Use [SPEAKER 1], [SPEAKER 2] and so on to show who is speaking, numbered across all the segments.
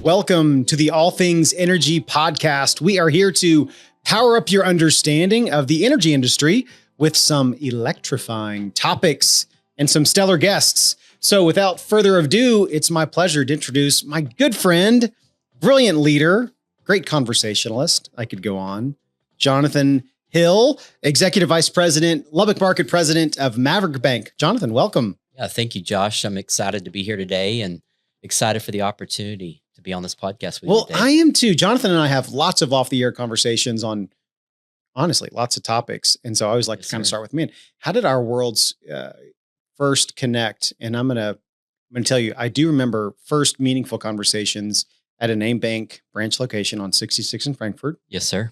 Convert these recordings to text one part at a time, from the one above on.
[SPEAKER 1] Welcome to the All Things Energy podcast. We are here to power up your understanding of the energy industry with some electrifying topics and some stellar guests. So without further ado, it's my pleasure to introduce my good friend, brilliant leader, great conversationalist. I could go on. Jonathan Hill, Executive Vice President, Lubbock Market President of Maverick Bank. Jonathan, welcome.
[SPEAKER 2] Yeah, thank you, Josh. I'm excited to be here today and excited for the opportunity to be on this podcast with you today.
[SPEAKER 1] I am too. Jonathan and I have lots of off-the-air conversations on, honestly, lots of topics. And so I always like to kind of start with me. How did our worlds first connect? And I'm going to tell you, I do remember first meaningful conversations at an AIM Bank branch location on 66 in Frankfurt.
[SPEAKER 2] Yes, sir.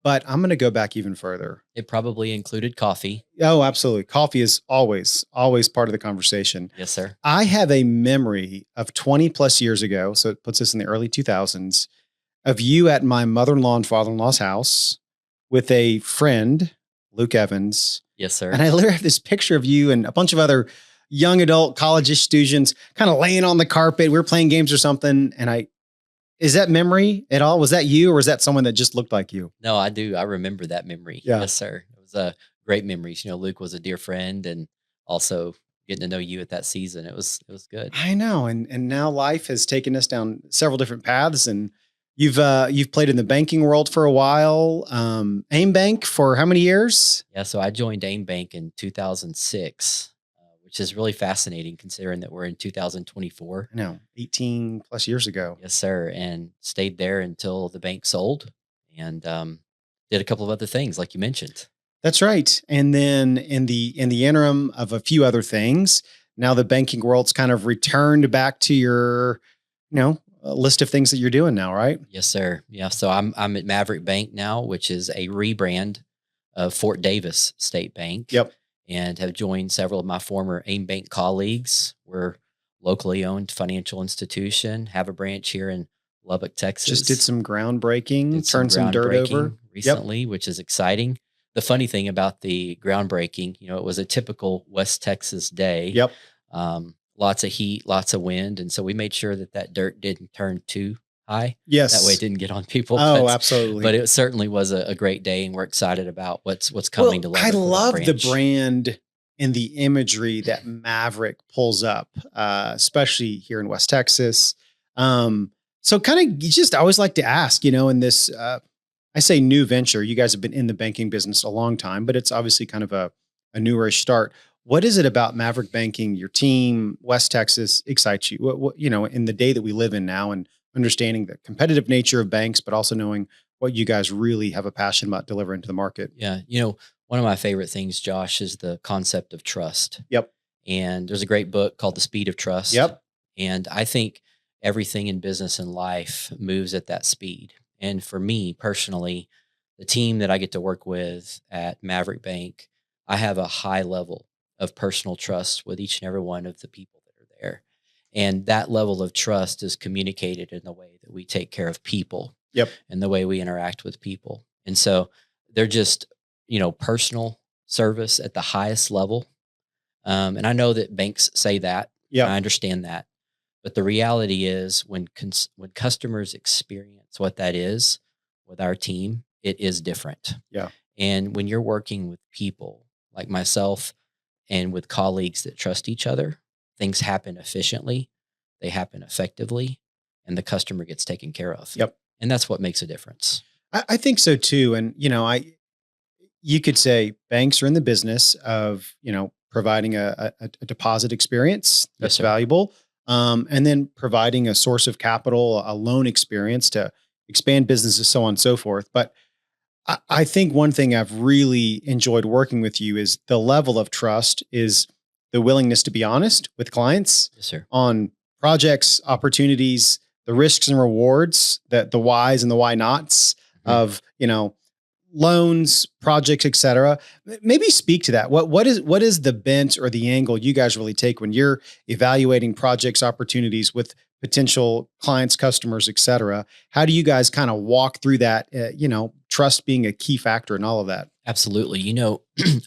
[SPEAKER 1] But I'm going to go back even further.
[SPEAKER 2] It probably included coffee.
[SPEAKER 1] Oh, absolutely. Coffee is always part of the conversation.
[SPEAKER 2] Yes, sir.
[SPEAKER 1] I have a memory of 20 plus years ago, so it puts us in the early 2000s, of you at my mother-in-law and father-in-law's house with a friend, Luke Evans.
[SPEAKER 2] Yes, sir.
[SPEAKER 1] And I literally have this picture of you and a bunch of other young adult college-ish students kind of laying on the carpet. We were playing games or something. And is that memory at all? Was that you, or was that someone that just looked like you?
[SPEAKER 2] No, I do. I remember that memory.
[SPEAKER 1] Yeah.
[SPEAKER 2] Yes, sir. It was a great memory. Luke was a dear friend, and also getting to know you at that season. It was good.
[SPEAKER 1] I know. And now life has taken us down several different paths, and you've played in the banking world for a while. AIM Bank for how many years?
[SPEAKER 2] Yeah. So I joined AIM Bank in 2006. Which is really fascinating considering that we're in 2024.
[SPEAKER 1] I know, 18 plus years ago.
[SPEAKER 2] Yes, sir. And stayed there until the bank sold and did a couple of other things like you mentioned.
[SPEAKER 1] That's right. And then in the interim of a few other things, now the banking world's kind of returned back to your, list of things that you're doing now, right?
[SPEAKER 2] Yes, sir. Yeah. So I'm at Maverick Bank now, which is a rebrand of Fort Davis State Bank.
[SPEAKER 1] Yep.
[SPEAKER 2] And have joined several of my former AIM Bank colleagues. We're locally owned financial institution, have a branch here in Lubbock, Texas.
[SPEAKER 1] Just did some groundbreaking, turned some dirt over
[SPEAKER 2] recently, which is exciting. The funny thing about the groundbreaking, it was a typical West Texas day.
[SPEAKER 1] Yep.
[SPEAKER 2] Lots of heat, lots of wind. And so we made sure that dirt didn't turn too high.
[SPEAKER 1] Yes.
[SPEAKER 2] That way it didn't get on people.
[SPEAKER 1] Oh, absolutely.
[SPEAKER 2] But it certainly was a great day, and we're excited about what's coming to Lubbock.
[SPEAKER 1] I love the brand and the imagery that Maverick pulls up, especially here in West Texas. So kind of I always like to ask, in this, I say new venture, you guys have been in the banking business a long time, but it's obviously kind of a newerish start. What is it about Maverick Banking, your team, West Texas, excites you? What in the day that we live in now, and understanding the competitive nature of banks, but also knowing what you guys really have a passion about delivering to the market?
[SPEAKER 2] Yeah. One of my favorite things, Josh, is the concept of trust.
[SPEAKER 1] Yep.
[SPEAKER 2] And there's a great book called The Speed of Trust.
[SPEAKER 1] Yep.
[SPEAKER 2] And I think everything in business and life moves at that speed. And for me personally, the team that I get to work with at Maverick Bank, I have a high level of personal trust with each and every one of the people that are there. And that level of trust is communicated in the way that we take care of people.
[SPEAKER 1] Yep.
[SPEAKER 2] And the way we interact with people. And so they're just, personal service at the highest level. And I know that banks say that.
[SPEAKER 1] Yeah.
[SPEAKER 2] I understand that. But the reality is when customers experience what that is with our team, it is different.
[SPEAKER 1] Yeah.
[SPEAKER 2] And when you're working with people like myself and with colleagues that trust each other, things happen efficiently, they happen effectively, and the customer gets taken care of.
[SPEAKER 1] Yep.
[SPEAKER 2] And that's what makes a difference.
[SPEAKER 1] I think so too. And, you could say banks are in the business of, providing a deposit experience that's valuable. And then providing a source of capital, a loan experience to expand businesses, so on and so forth. But I think one thing I've really enjoyed working with you is the level of trust, is the willingness to be honest with clients.
[SPEAKER 2] Yes, sir.
[SPEAKER 1] On projects, opportunities, the risks and rewards, the whys and the why nots of, loans, projects, et cetera. Maybe speak to that. What is the bent or the angle you guys really take when you're evaluating projects, opportunities with potential clients, customers, et cetera? How do you guys kind of walk through that, trust being a key factor in all of that?
[SPEAKER 2] Absolutely.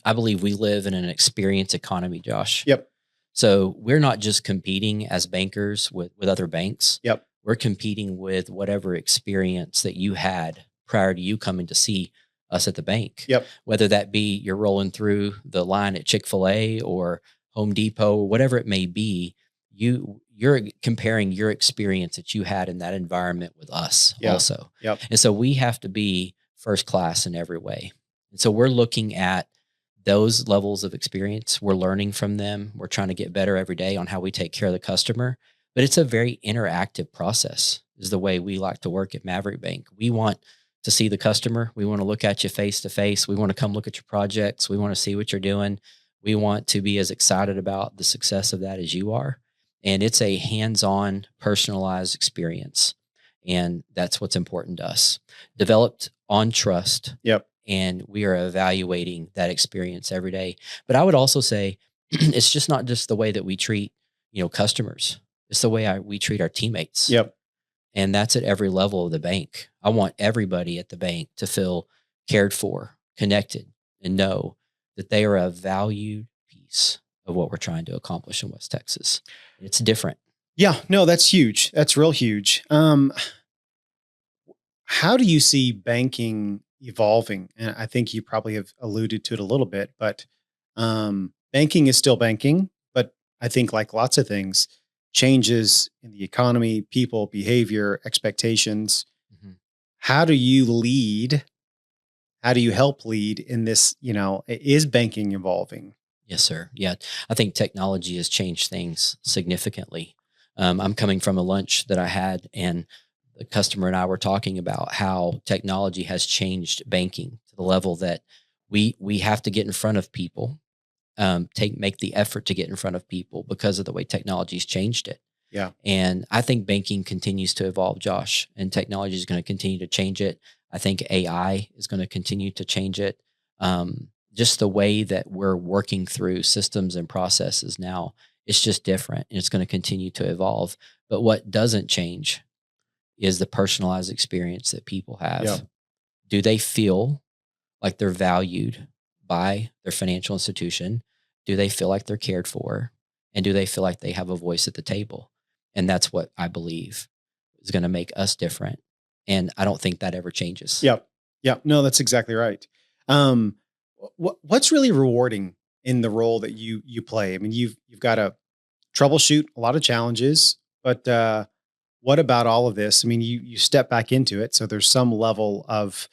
[SPEAKER 2] I believe we live in an experience economy, Josh.
[SPEAKER 1] Yep.
[SPEAKER 2] So we're not just competing as bankers with other banks.
[SPEAKER 1] Yep.
[SPEAKER 2] We're competing with whatever experience that you had prior to you coming to see us at the bank.
[SPEAKER 1] Yep.
[SPEAKER 2] Whether that be you're rolling through the line at Chick-fil-A or Home Depot, or whatever it may be, you're comparing your experience that you had in that environment with us
[SPEAKER 1] Yeah.
[SPEAKER 2] also.
[SPEAKER 1] Yep.
[SPEAKER 2] And so we have to be first class in every way. And so we're looking at those levels of experience. We're learning from them. We're trying to get better every day on how we take care of the customer. But it's a very interactive process, is the way we like to work at Maverick Bank. We want to see the customer. We want to look at you face to face. We want to come look at your projects. We want to see what you're doing. We want to be as excited about the success of that as you are. And it's a hands-on, personalized experience. And that's what's important to us. Developed on trust.
[SPEAKER 1] Yep.
[SPEAKER 2] And we are evaluating that experience every day. But I would also say it's just not just the way that we treat, customers. It's the way we treat our teammates.
[SPEAKER 1] Yep.
[SPEAKER 2] And that's at every level of the bank. I want everybody at the bank to feel cared for, connected, and know that they are a valued piece of what we're trying to accomplish in West Texas. It's different.
[SPEAKER 1] Yeah, no, that's huge. That's real huge. How do you see banking evolving? And I think you probably have alluded to it a little bit, but banking is still banking. But I think, like lots of things, changes in the economy, people, behavior, expectations.
[SPEAKER 2] Mhm.
[SPEAKER 1] How do you lead? How do you help lead in this? Is banking evolving?
[SPEAKER 2] Yes, sir. Yeah. I think technology has changed things significantly. I'm coming from a lunch that I had, and the customer and I were talking about how technology has changed banking to the level that we have to get in front of people, make the effort to get in front of people because of the way technology's changed it.
[SPEAKER 1] Yeah.
[SPEAKER 2] And I think banking continues to evolve, Josh, and technology is going to continue to change it. I think AI is going to continue to change it. Just the way that we're working through systems and processes now, it's just different, and it's going to continue to evolve. But what doesn't change is the personalized experience that people have.
[SPEAKER 1] Yeah.
[SPEAKER 2] Do they feel like they're valued by their financial institution? Do they feel like they're cared for? And do they feel like they have a voice at the table? And that's what I believe is going to make us different. And I don't think that ever changes.
[SPEAKER 1] Yep. Yep. No, that's exactly right. What's really rewarding in the role that you play? I mean, you've got to troubleshoot a lot of challenges, but what about all of this? I mean, you step back into it, so there's some level of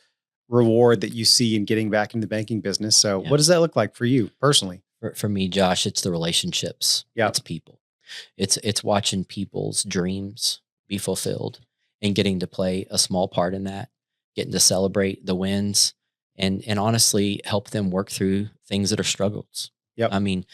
[SPEAKER 1] reward that you see in getting back into the banking business. So,
[SPEAKER 2] Yeah.
[SPEAKER 1] what does that look like for you personally?
[SPEAKER 2] For me, Josh, it's the relationships.
[SPEAKER 1] Yeah.
[SPEAKER 2] It's people. It's watching people's dreams be fulfilled and getting to play a small part in that, getting to celebrate the wins and honestly help them work through things that are struggles.
[SPEAKER 1] Yep.
[SPEAKER 2] I mean,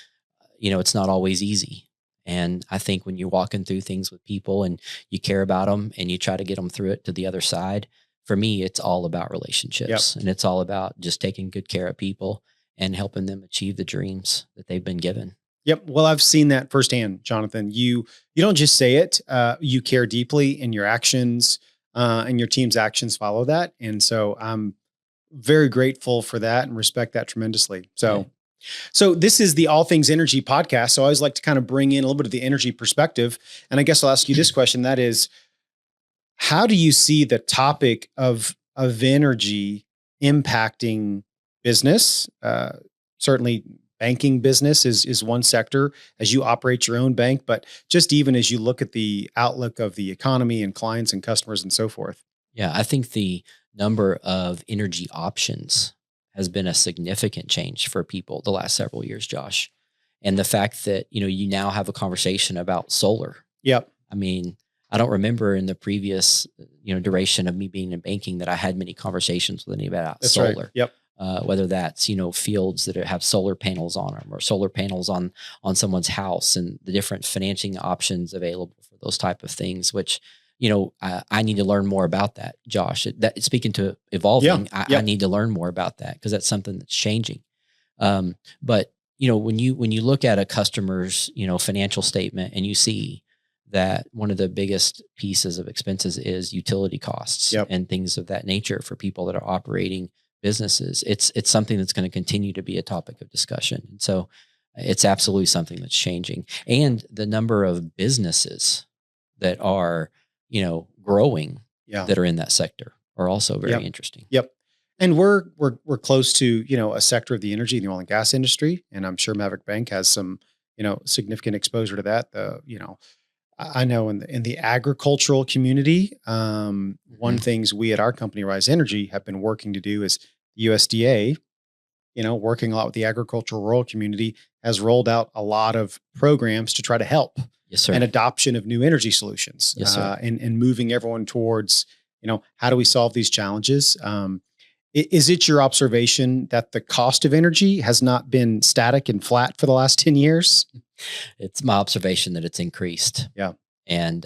[SPEAKER 2] it's not always easy. And I think when you're walking through things with people and you care about them and you try to get them through it to the other side, for me, it's all about relationships. And it's all about just taking good care of people and helping them achieve the dreams that they've been given.
[SPEAKER 1] Yep. Well, I've seen that firsthand, Jonathan. You don't just say it; you care deeply, and your actions and your team's actions follow that. And so, I'm very grateful for that and respect that tremendously. So.
[SPEAKER 2] Yeah.
[SPEAKER 1] So this is the All Things Energy podcast. So I always like to kind of bring in a little bit of the energy perspective. And I guess I'll ask you this question. That is, how do you see the topic of energy impacting business? Certainly banking business is one sector as you operate your own bank, but just even as you look at the outlook of the economy and clients and customers and so forth.
[SPEAKER 2] Yeah, I think the number of energy options has been a significant change for people the last several years, Josh. And the fact that, you now have a conversation about solar.
[SPEAKER 1] Yep.
[SPEAKER 2] I mean, I don't remember in the previous, duration of me being in banking that I had many conversations with anybody about
[SPEAKER 1] That's
[SPEAKER 2] solar.
[SPEAKER 1] right. Yep.
[SPEAKER 2] Whether that's, fields that have solar panels on them or solar panels on someone's house and the different financing options available for those type of things, which, I need to learn more about that, Josh. Speaking to evolving, I need to learn more about that because that's something that's changing. But when you look at a customer's, financial statement and you see that one of the biggest pieces of expenses is utility costs
[SPEAKER 1] Yep.
[SPEAKER 2] and things of that nature for people that are operating businesses, it's something that's going to continue to be a topic of discussion. And so it's absolutely something that's changing. And the number of businesses that are, growing
[SPEAKER 1] Yeah.
[SPEAKER 2] that are in that sector are also very
[SPEAKER 1] Yep.
[SPEAKER 2] interesting.
[SPEAKER 1] Yep. And we're close to, a sector of the energy and the oil and gas industry. And I'm sure Maverick Bank has some, significant exposure to that. I know in the agricultural community, one of
[SPEAKER 2] Mhm.
[SPEAKER 1] the things we at our company, Rise Energy, have been working to do is USDA, working a lot with the agricultural rural community, has rolled out a lot of programs to try to help
[SPEAKER 2] Yes, sir.
[SPEAKER 1] an adoption of new energy solutions,
[SPEAKER 2] Yes, sir.
[SPEAKER 1] and moving everyone towards, how do we solve these challenges? Is it your observation that the cost of energy has not been static and flat for the last 10 years?
[SPEAKER 2] It's my observation that it's increased.
[SPEAKER 1] Yeah.
[SPEAKER 2] And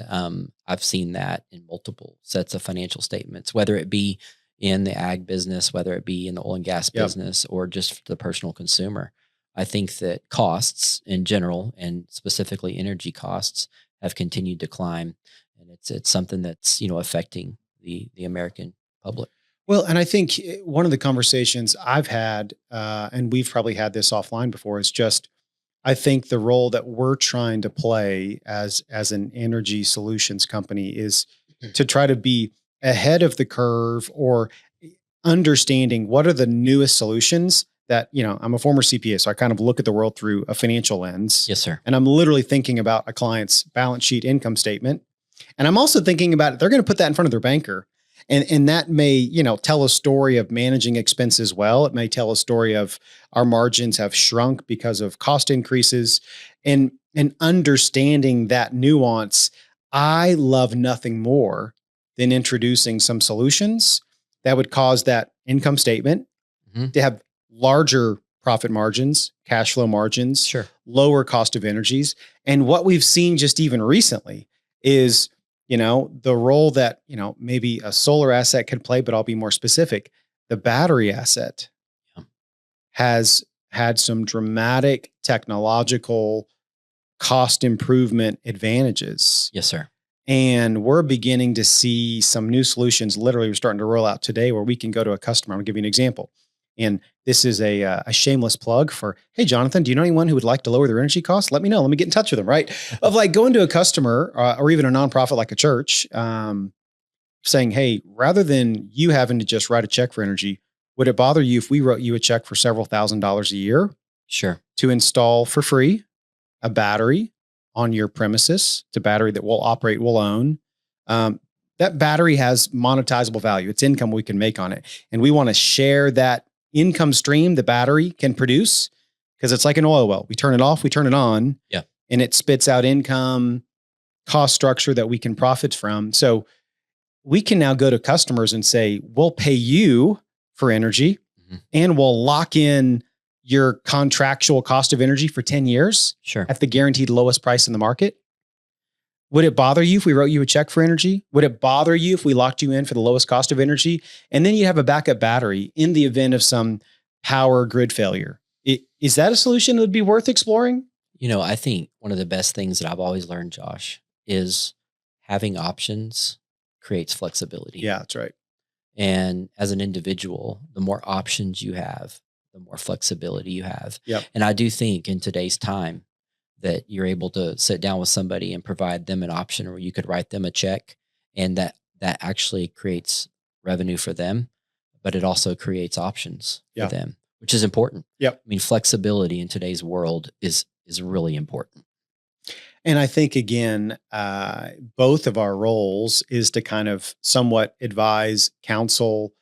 [SPEAKER 2] I've seen that in multiple sets of financial statements, whether it be in the ag business, whether it be in the oil and gas
[SPEAKER 1] Yep.
[SPEAKER 2] business, or just for the personal consumer. I think that costs in general, and specifically energy costs, have continued to climb, and it's something that's affecting the American public.
[SPEAKER 1] Well, and I think one of the conversations I've had, and we've probably had this offline before, is just I think the role that we're trying to play as an energy solutions company is to try to be ahead of the curve, or understanding what are the newest solutions that, I'm a former CPA, so I kind of look at the world through a financial lens.
[SPEAKER 2] Yes, sir.
[SPEAKER 1] And I'm literally thinking about a client's balance sheet, income statement. And I'm also thinking about, they're going to put that in front of their banker. And that may, tell a story of managing expenses well. It may tell a story of our margins have shrunk because of cost increases, and understanding that nuance. I love nothing more than introducing some solutions that would cause that income statement
[SPEAKER 2] Mhm.
[SPEAKER 1] to have larger profit margins, cash flow margins,
[SPEAKER 2] Sure.
[SPEAKER 1] lower cost of energies. And what we've seen just even recently is, the role that, maybe a solar asset could play, but I'll be more specific. The battery asset
[SPEAKER 2] Yeah.
[SPEAKER 1] has had some dramatic technological cost improvement advantages.
[SPEAKER 2] Yes, sir.
[SPEAKER 1] And we're beginning to see some new solutions. Literally, we're starting to roll out today where we can go to a customer. I'm gonna give you an example. And this is a shameless plug for, hey, Jonathan, do you know anyone who would like to lower their energy costs? Let me know. Let me get in touch with them, right? Of like going to a customer, or even a nonprofit like a church, saying, hey, rather than you having to just write a check for energy, would it bother you if we wrote you a check for several $1,000s a year
[SPEAKER 2] Sure.
[SPEAKER 1] to install for free a battery on your premises? It's a battery that we'll operate, we'll own. That battery has monetizable value. It's income we can make on it. And we want to share that income stream the battery can produce, because it's like an oil well. We turn it off, we turn it on,
[SPEAKER 2] Yeah.
[SPEAKER 1] and it spits out income, cost structure that we can profit from. So we can now go to customers and say, we'll pay you for energy,
[SPEAKER 2] Mhm.
[SPEAKER 1] and we'll lock in your contractual cost of energy for 10 years
[SPEAKER 2] Sure.
[SPEAKER 1] at the guaranteed lowest price in the market. Would it bother you if we wrote you a check for energy? Would it bother you if we locked you in for the lowest cost of energy? And then you have a backup battery in the event of some power grid failure. Is that a solution that would be worth exploring?
[SPEAKER 2] I think one of the best things that I've always learned, Josh, is having options creates flexibility.
[SPEAKER 1] Yeah, that's right.
[SPEAKER 2] And as an individual, the more options you have, the more flexibility you have.
[SPEAKER 1] Yep.
[SPEAKER 2] And I do think in today's time that you're able to sit down with somebody and provide them an option where you could write them a check, and that actually creates revenue for them, but it also creates options
[SPEAKER 1] Yeah.
[SPEAKER 2] for them, which is important.
[SPEAKER 1] Yep.
[SPEAKER 2] I mean, flexibility in today's world is really important.
[SPEAKER 1] And I think, again, both of our roles is to kind of somewhat advise, counsel,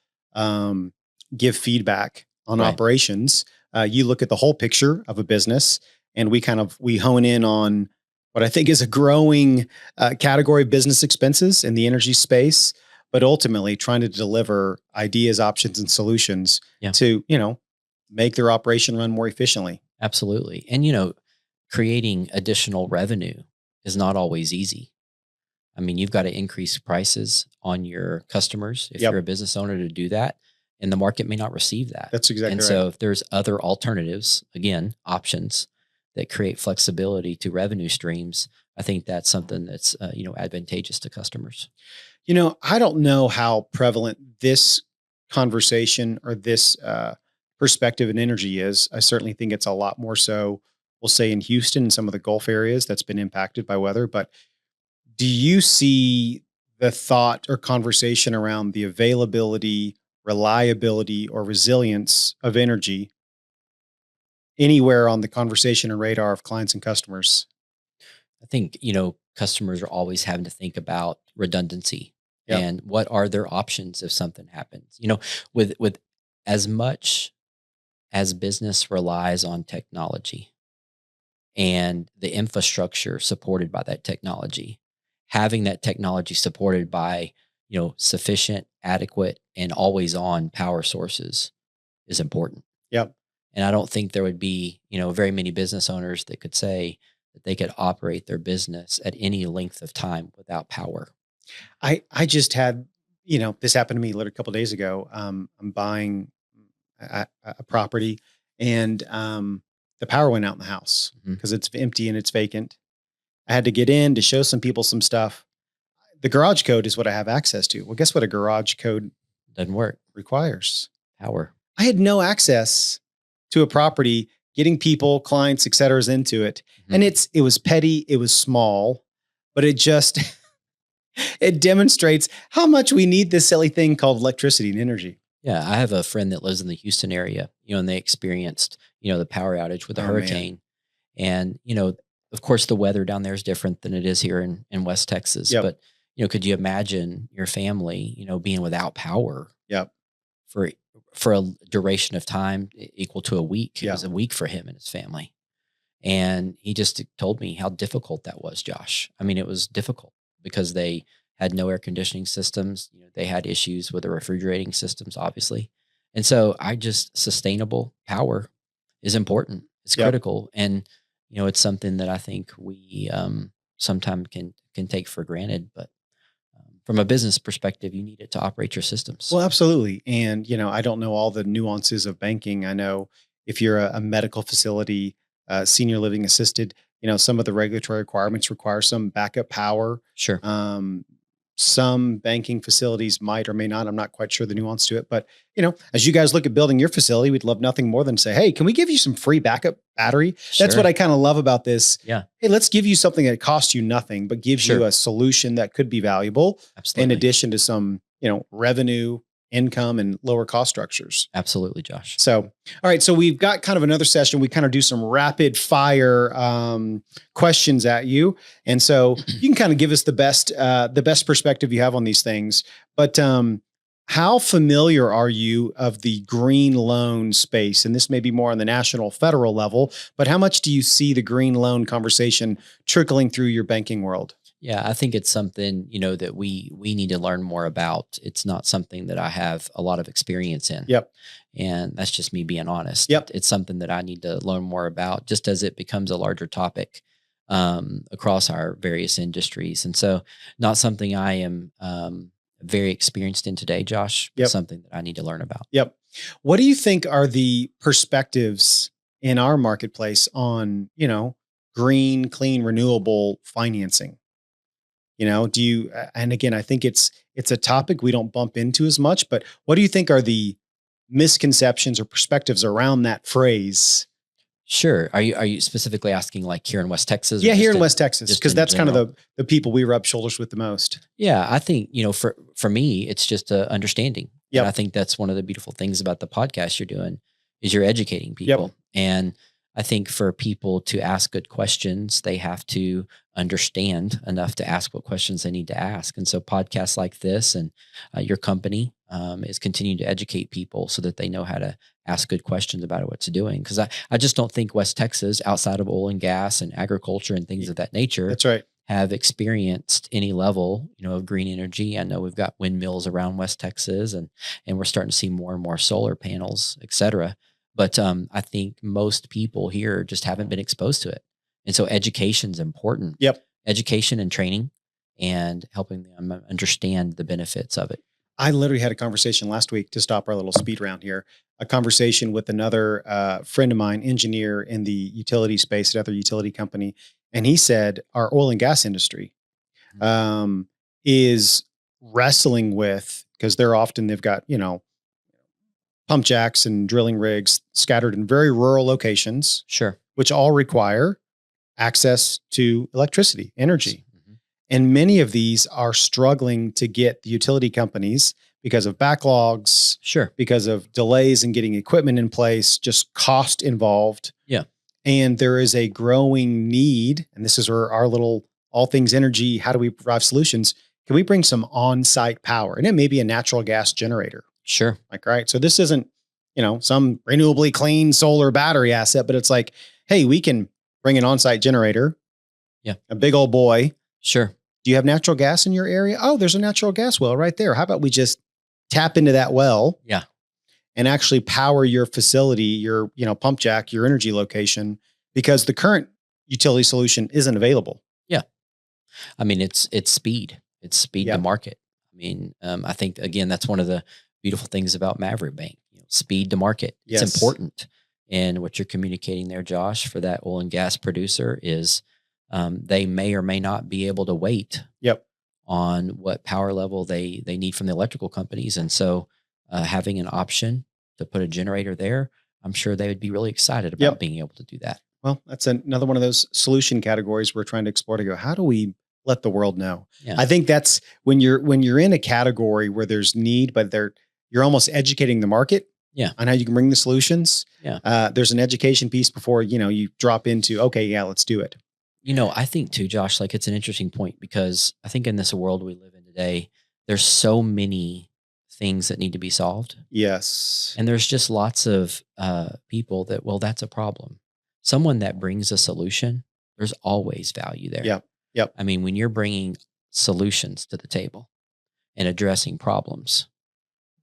[SPEAKER 1] give feedback on
[SPEAKER 2] Right.
[SPEAKER 1] operations. You look at the whole picture of a business, and we hone in on what I think is a growing category of business expenses in the energy space, but ultimately trying to deliver ideas, options, and solutions
[SPEAKER 2] Yeah.
[SPEAKER 1] to, make their operation run more efficiently.
[SPEAKER 2] Absolutely. And creating additional revenue is not always easy. I mean, you've got to increase prices on your customers if
[SPEAKER 1] Yep.
[SPEAKER 2] you're a business owner to do that, and the market may not receive that.
[SPEAKER 1] That's exactly
[SPEAKER 2] And
[SPEAKER 1] right.
[SPEAKER 2] so if there's other alternatives, again, options that create flexibility to revenue streams, I think that's something that's advantageous to customers.
[SPEAKER 1] I don't know how prevalent this conversation or this perspective in energy is. I certainly think it's a lot more so, we'll say in Houston and some of the Gulf areas that's been impacted by weather. But do you see the thought or conversation around the availability, reliability, or resilience of energy anywhere on the conversation and radar of clients and customers?
[SPEAKER 2] I think, customers are always having to think about redundancy
[SPEAKER 1] Yep.
[SPEAKER 2] and what are their options if something happens. With as much as business relies on technology and the infrastructure supported by that technology, having that technology supported by, sufficient, adequate, and always on power sources is important.
[SPEAKER 1] Yep.
[SPEAKER 2] And I don't think there would be, very many business owners that could say that they could operate their business at any length of time without power.
[SPEAKER 1] I just had, this happened to me literally a couple days ago. I'm buying a property, and the power went out in the house
[SPEAKER 2] Mhm.
[SPEAKER 1] because it's empty and it's vacant. I had to get in to show some people some stuff. The garage code is what I have access to. Well, guess what a garage code
[SPEAKER 2] Doesn't work.
[SPEAKER 1] requires?
[SPEAKER 2] Power.
[SPEAKER 1] I had no access to a property, getting people, clients, et cetera's into it. And
[SPEAKER 2] Mhm.
[SPEAKER 1] it was petty, it was small, but it just it demonstrates how much we need this silly thing called electricity and energy.
[SPEAKER 2] Yeah, I have a friend that lives in the Houston area, and they experienced, the power outage with a
[SPEAKER 1] Oh man.
[SPEAKER 2] hurricane. And, of course, the weather down there is different than it is here in West Texas.
[SPEAKER 1] Yep.
[SPEAKER 2] But, could you imagine your family, being without power
[SPEAKER 1] Yep.
[SPEAKER 2] for for a duration of time equal to a week? It
[SPEAKER 1] Yeah.
[SPEAKER 2] was a week for him and his family. And he just told me how difficult that was, Josh. I mean, it was difficult because they had no air conditioning systems. They had issues with the refrigerating systems, obviously. And so I just sustainable power is important. It's
[SPEAKER 1] Yep.
[SPEAKER 2] critical. And, it's something that I think we sometimes can take for granted. But from a business perspective, you need it to operate your systems.
[SPEAKER 1] Well, absolutely. And, I don't know all the nuances of banking. I know if you're a medical facility, senior living assisted, some of the regulatory requirements require some backup power.
[SPEAKER 2] Sure.
[SPEAKER 1] Um, some banking facilities might or may not. I'm not quite sure the nuance to it. But, as you guys look at building your facility, we'd love nothing more than say, hey, can we give you some free backup battery? That's what
[SPEAKER 2] Sure.
[SPEAKER 1] I kind of love about this.
[SPEAKER 2] Yeah,
[SPEAKER 1] Hey, let's give you something that costs you nothing, but gives you
[SPEAKER 2] sure.
[SPEAKER 1] a solution that could be valuable in
[SPEAKER 2] Absolutely.
[SPEAKER 1] addition to some, revenue, income, and lower cost structures.
[SPEAKER 2] Absolutely, Josh.
[SPEAKER 1] So, all right. So we've got kind of another session. We kind of do some rapid fire questions at you, and so you can kind of give us the best perspective you have on these things. But how familiar are you of the green loan space? And this may be more on the national, federal level, but how much do you see the green loan conversation trickling through your banking world?
[SPEAKER 2] Yeah, I think it's something, that we need to learn more about. It's not something that I have a lot of experience in.
[SPEAKER 1] Yep.
[SPEAKER 2] And that's just me being honest.
[SPEAKER 1] Yep.
[SPEAKER 2] It's something that I need to learn more about just as it becomes a larger topic across our various industries. And so not something I am very experienced in today, Josh, but
[SPEAKER 1] Yep.
[SPEAKER 2] something that I need to learn about.
[SPEAKER 1] Yep. What do you think are the perspectives in our marketplace on, green, clean, renewable financing? Do you, and again, I think it's a topic we don't bump into as much, but what do you think are the misconceptions or perspectives around that phrase?
[SPEAKER 2] Sure. Are you specifically asking like here in West Texas? Or
[SPEAKER 1] Yeah, here
[SPEAKER 2] just
[SPEAKER 1] in West Texas,
[SPEAKER 2] just
[SPEAKER 1] because
[SPEAKER 2] in
[SPEAKER 1] that's kind of
[SPEAKER 2] general?
[SPEAKER 1] the people we rub shoulders with the most.
[SPEAKER 2] Yeah, I think, for me, it's just a understanding. And I
[SPEAKER 1] Yep.
[SPEAKER 2] think that's one of the beautiful things about the podcast you're doing is you're educating
[SPEAKER 1] Yep.
[SPEAKER 2] people. And I think for people to ask good questions, they have to understand enough to ask what questions they need to ask. And so podcasts like this and your company is continuing to educate people so that they know how to ask good questions about what it's doing. Because I just don't think West Texas, outside of oil and gas and agriculture and things of that nature,
[SPEAKER 1] That's right.
[SPEAKER 2] have experienced any level, of green energy. I know we've got windmills around West Texas and we're starting to see more and more solar panels, et cetera. But I think most people here just haven't been exposed to it. And so education is important.
[SPEAKER 1] Yep.
[SPEAKER 2] Education and training and helping them understand the benefits of it.
[SPEAKER 1] I literally had a conversation last week to stop our little speed round here. A conversation with another friend of mine, engineer in the utility space, another utility company, and he said our oil and gas industry
[SPEAKER 2] Mhm.
[SPEAKER 1] is wrestling with, because they've got pump jacks and drilling rigs scattered in very rural locations,
[SPEAKER 2] Sure.
[SPEAKER 1] which all require access to electricity, energy.
[SPEAKER 2] Mhm.
[SPEAKER 1] And many of these are struggling to get the utility companies because of backlogs,
[SPEAKER 2] Sure.
[SPEAKER 1] because of delays in getting equipment in place, just cost involved.
[SPEAKER 2] Yeah.
[SPEAKER 1] And there is a growing need. And this is where our little all things energy, how do we provide solutions? Can we bring some on site power? And it may be a natural gas generator.
[SPEAKER 2] Sure.
[SPEAKER 1] Like, right. So this isn't, some renewably clean solar battery asset, but it's like, hey, we can bring an on site generator.
[SPEAKER 2] Yeah.
[SPEAKER 1] A big old boy.
[SPEAKER 2] Sure.
[SPEAKER 1] Do you have natural gas in your area? Oh, there's a natural gas well right there. How about we just tap into that well?
[SPEAKER 2] Yeah.
[SPEAKER 1] And actually power your facility, your, pump jack, your energy location, because the current utility solution isn't available.
[SPEAKER 2] Yeah. I mean, it's speed. It's speed
[SPEAKER 1] Yeah.
[SPEAKER 2] to market. I mean, I think again, that's one of the beautiful things about Maverick Bank, speed to market. It's
[SPEAKER 1] Yes.
[SPEAKER 2] important. And what you're communicating there, Josh, for that oil and gas producer is they may or may not be able to wait
[SPEAKER 1] Yep.
[SPEAKER 2] on what power level they need from the electrical companies. And so having an option to put a generator there, I'm sure they would be really excited about
[SPEAKER 1] Yep.
[SPEAKER 2] being able to do that.
[SPEAKER 1] Well, that's another one of those solution categories we're trying to explore to go, how do we let the world know?
[SPEAKER 2] Yeah.
[SPEAKER 1] I think that's when you're in a category where there's need, but you're almost educating the market.
[SPEAKER 2] Yeah.
[SPEAKER 1] On how you can bring the solutions.
[SPEAKER 2] Yeah.
[SPEAKER 1] There's an education piece before, you drop into, okay, yeah, let's do it.
[SPEAKER 2] I think too, Josh, like it's an interesting point because I think in this world we live in today, there's so many things that need to be solved.
[SPEAKER 1] Yes.
[SPEAKER 2] And there's just lots of people that, well, that's a problem. Someone that brings a solution, there's always value there.
[SPEAKER 1] Yep. Yep.
[SPEAKER 2] I mean, when you're bringing solutions to the table and addressing problems,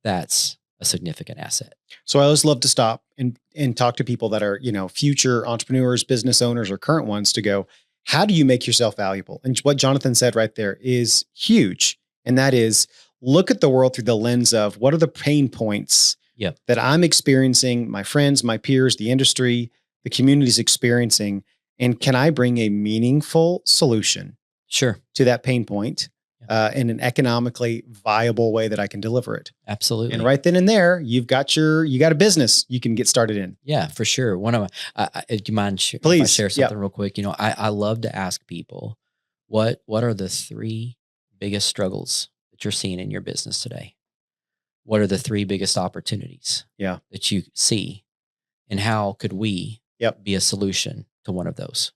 [SPEAKER 2] that's a significant asset.
[SPEAKER 1] So I always love to stop and talk to people that are, future entrepreneurs, business owners, or current ones to go, how do you make yourself valuable? And what Jonathan said right there is huge. And that is look at the world through the lens of what are the pain points
[SPEAKER 2] Yep.
[SPEAKER 1] that I'm experiencing, my friends, my peers, the industry, the community's experiencing. And can I bring a meaningful solution
[SPEAKER 2] Sure.
[SPEAKER 1] to that pain point in an economically viable way that I can deliver it?
[SPEAKER 2] Absolutely.
[SPEAKER 1] And right then and there, you got a business you can get started in.
[SPEAKER 2] Yeah, for sure. One of my, do you mind if I
[SPEAKER 1] Please.
[SPEAKER 2] share something real quick? I love to ask people, what are the 3 biggest struggles that you're seeing in your business today? What are the 3 biggest opportunities that you see? And how could we be a solution to one of those?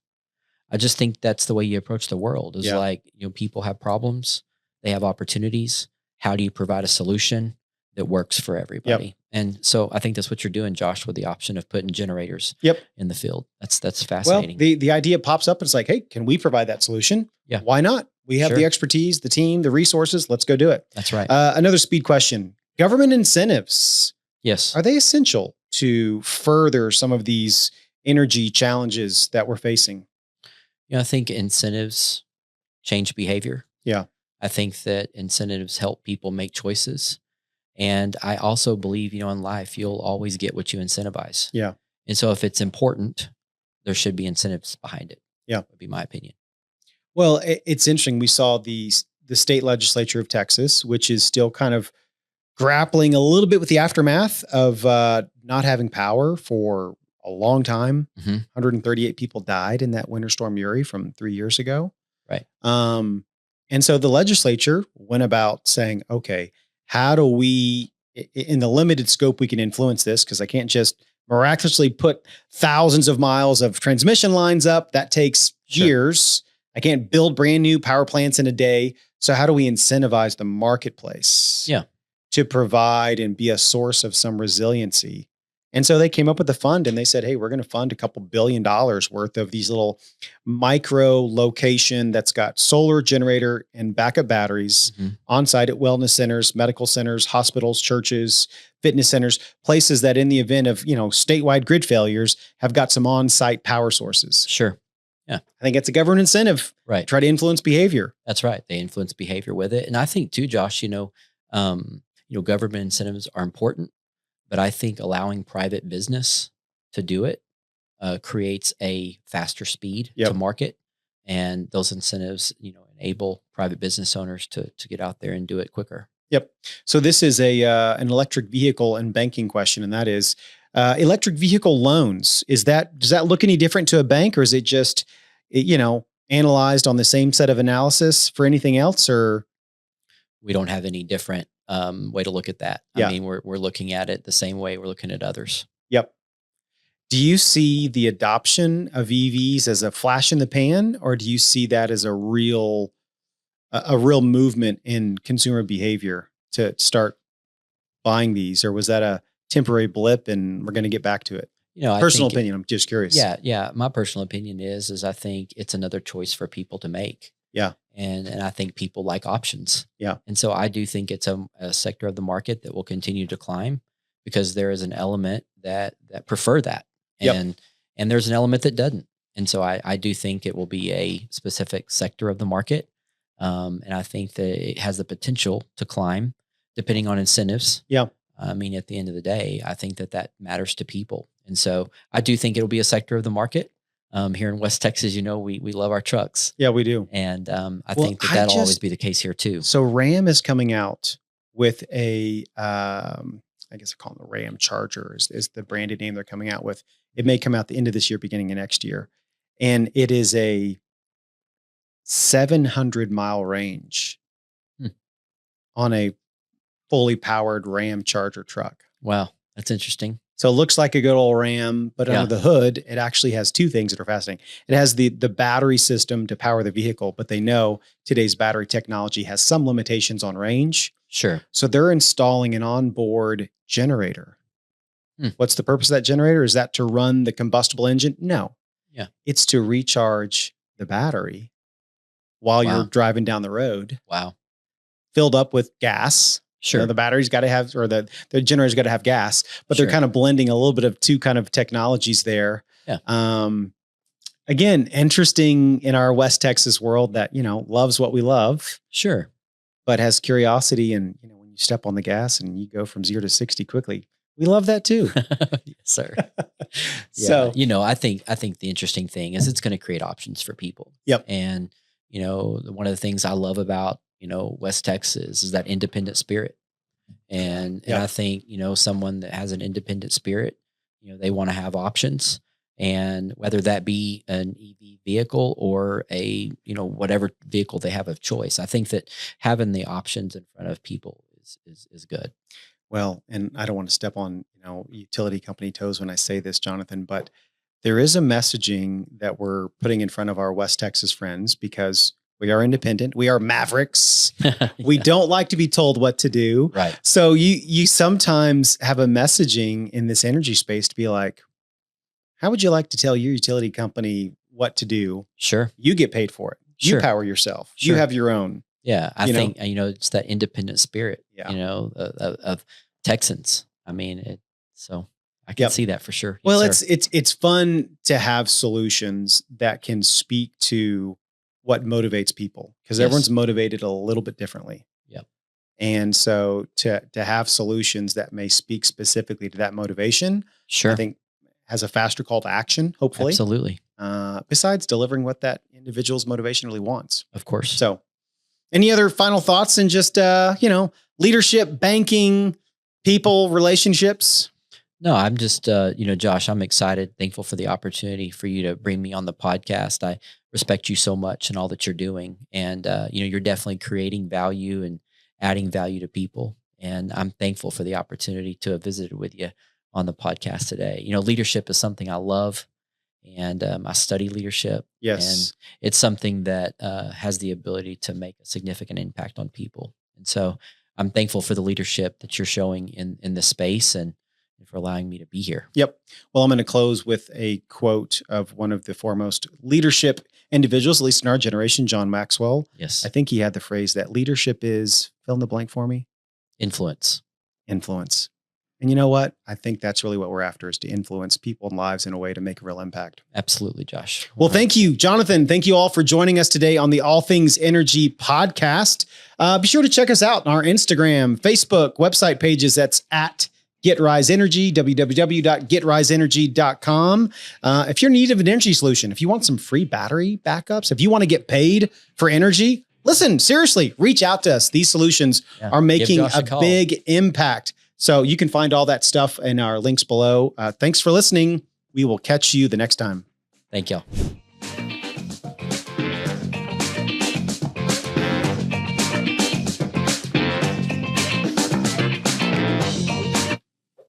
[SPEAKER 2] I just think that's the way you approach the world is like, people have problems, they have opportunities. How do you provide a solution that works for everybody?
[SPEAKER 1] Yep.
[SPEAKER 2] And so I think that's what you're doing, Josh, with the option of putting generators in the field. That's fascinating.
[SPEAKER 1] Well, the idea pops up and it's like, hey, can we provide that solution?
[SPEAKER 2] Yeah.
[SPEAKER 1] Why not? We have the expertise, the team, the resources. Let's go do it.
[SPEAKER 2] That's right.
[SPEAKER 1] Another speed question. Government incentives.
[SPEAKER 2] Yes.
[SPEAKER 1] Are they essential to further some of these energy challenges that we're facing?
[SPEAKER 2] I think incentives change behavior.
[SPEAKER 1] Yeah.
[SPEAKER 2] I think that incentives help people make choices. And I also believe, in life, you'll always get what you incentivize.
[SPEAKER 1] Yeah.
[SPEAKER 2] And so if it's important, there should be incentives behind it.
[SPEAKER 1] Yeah.
[SPEAKER 2] Would be my opinion.
[SPEAKER 1] Well, it's interesting. We saw the state legislature of Texas, which is still kind of grappling a little bit with the aftermath of not having power for a long time. 138 people died in that winter storm Uri from 3 years ago.
[SPEAKER 2] Right.
[SPEAKER 1] And so the legislature went about saying, okay, how do we, in the limited scope we can influence this, because I can't just miraculously put thousands of miles of transmission lines up. That takes years. I can't build brand new power plants in a day. So how do we incentivize the marketplace to provide and be a source of some resiliency? And so they came up with the fund and they said, hey, we're going to fund a couple $2 billion worth of these little micro location that's got solar generator and backup batteries on site at wellness centers, medical centers, hospitals, churches, fitness centers, places that in the event of, statewide grid failures have got some on-site power sources.
[SPEAKER 2] Sure. Yeah.
[SPEAKER 1] I think it's a government incentive.
[SPEAKER 2] Right.
[SPEAKER 1] Try to influence behavior.
[SPEAKER 2] That's right. They influence behavior with it. And I think too, Josh, government incentives are important. But I think allowing private business to do it creates a faster speed to market, and those incentives, enable private business owners to get out there and do it quicker.
[SPEAKER 1] Yep. So this is an electric vehicle and banking question, and that is electric vehicle loans. Does that look any different to a bank, or is it just analyzed on the same set of analysis for anything else? Or
[SPEAKER 2] We don't have any different way to look at that. I
[SPEAKER 1] yeah,
[SPEAKER 2] mean, we're looking at it the same way we're looking at others.
[SPEAKER 1] yep. Do you see the adoption of EVs as a flash in the pan, or do you see that as a real movement in consumer behavior to start buying these, or was that a temporary blip and we're going to get back to it?
[SPEAKER 2] I
[SPEAKER 1] Personal
[SPEAKER 2] think
[SPEAKER 1] opinion. I'm just curious.
[SPEAKER 2] yeah. My personal opinion is I think it's another choice for people to make.
[SPEAKER 1] Yeah.
[SPEAKER 2] And I think people like options.
[SPEAKER 1] Yeah.
[SPEAKER 2] And so I do think it's a sector of the market that will continue to climb because there is an element that prefer that.
[SPEAKER 1] Yep.
[SPEAKER 2] And there's an element that doesn't. And so I do think it will be a specific sector of the market. And I think that it has the potential to climb depending on incentives.
[SPEAKER 1] Yeah.
[SPEAKER 2] I mean, at the end of the day, I think that matters to people. And so I do think it'll be a sector of the market. Here in West Texas, we love our trucks.
[SPEAKER 1] Yeah, we do.
[SPEAKER 2] And I think that'll always be the case here too.
[SPEAKER 1] So Ram is coming out with I guess I call them the Ram Charger is the branded name they're coming out with. It may come out the end of this year, beginning of next year. And it is a 700-mile range on a fully powered Ram Charger truck.
[SPEAKER 2] Wow. That's interesting.
[SPEAKER 1] So it looks like a good old Ram, but under the hood, it actually has two things that are fascinating. It has the battery system to power the vehicle, but they know today's battery technology has some limitations on range.
[SPEAKER 2] Sure.
[SPEAKER 1] So they're installing an onboard generator. What's the purpose of that generator? Is that to run the combustible engine? No.
[SPEAKER 2] Yeah.
[SPEAKER 1] It's to recharge the battery while you're driving down the road.
[SPEAKER 2] Wow.
[SPEAKER 1] Filled up with gas.
[SPEAKER 2] Sure.
[SPEAKER 1] The battery's got to have, or the generator's got to have gas, but they're kind of blending a little bit of two kind of technologies there.
[SPEAKER 2] Yeah.
[SPEAKER 1] Again, interesting in our West Texas world that, loves what we love.
[SPEAKER 2] Sure.
[SPEAKER 1] But has curiosity. And, when you step on the gas and you go from 0 to 60 quickly, we love that too.
[SPEAKER 2] Yes, sir.
[SPEAKER 1] So,
[SPEAKER 2] I think the interesting thing is it's going to create options for people.
[SPEAKER 1] Yep.
[SPEAKER 2] And, one of the things I love about, West Texas is that independent spirit. And I think, someone that has an independent spirit, they want to have options, and whether that be an EV vehicle or a, whatever vehicle they have of choice, I think that having the options in front of people is good.
[SPEAKER 1] Well, and I don't want to step on, utility company toes when I say this, Jonathan, but there is a messaging that we're putting in front of our West Texas friends because we are independent. We are Mavericks. We don't like to be told what to do.
[SPEAKER 2] Right.
[SPEAKER 1] So you sometimes have a messaging in this energy space to be like, how would you like to tell your utility company what to do?
[SPEAKER 2] Sure.
[SPEAKER 1] You get paid for it.
[SPEAKER 2] Sure.
[SPEAKER 1] You power yourself.
[SPEAKER 2] Sure.
[SPEAKER 1] You have your own.
[SPEAKER 2] Yeah. I think, it's that independent spirit, of Texans. I mean, so I can see that for sure.
[SPEAKER 1] Well,
[SPEAKER 2] Yes, sir.
[SPEAKER 1] it's fun to have solutions that can speak to what motivates people, because everyone's motivated a little bit differently.
[SPEAKER 2] Yep.
[SPEAKER 1] And so to have solutions that may speak specifically to that motivation,
[SPEAKER 2] Sure.
[SPEAKER 1] I think has a faster call to action, hopefully.
[SPEAKER 2] Absolutely.
[SPEAKER 1] Besides delivering what that individual's motivation really wants.
[SPEAKER 2] Of course.
[SPEAKER 1] So any other final thoughts and just, leadership, banking, people, relationships?
[SPEAKER 2] No, I'm just, Josh, I'm excited, thankful for the opportunity for you to bring me on the podcast. I respect you so much and all that you're doing. And, you're definitely creating value and adding value to people. And I'm thankful for the opportunity to have visited with you on the podcast today. Leadership is something I love, and I study leadership.
[SPEAKER 1] Yes.
[SPEAKER 2] And it's something that has the ability to make a significant impact on people. And so I'm thankful for the leadership that you're showing in this space and for allowing me to be here.
[SPEAKER 1] Yep. Well, I'm going to close with a quote of one of the foremost leadership individuals, at least in our generation, John Maxwell.
[SPEAKER 2] Yes.
[SPEAKER 1] I think he had the phrase that leadership is, fill in the blank for me.
[SPEAKER 2] Influence.
[SPEAKER 1] And you know what? I think that's really what we're after, is to influence people and lives in a way to make a real impact.
[SPEAKER 2] Absolutely, Josh.
[SPEAKER 1] Well, thank you, Jonathan. Thank you all for joining us today on the All Things Energy podcast. Be sure to check us out on our Instagram, Facebook, website pages. That's at Get Rise Energy, www.getriseenergy.com. If you're in need of an energy solution, if you want some free battery backups, if you want to get paid for energy, listen, seriously, reach out to us. These solutions are making a big impact. So you can find all that stuff in our links below. Thanks for listening. We will catch you the next time.
[SPEAKER 2] Thank y'all.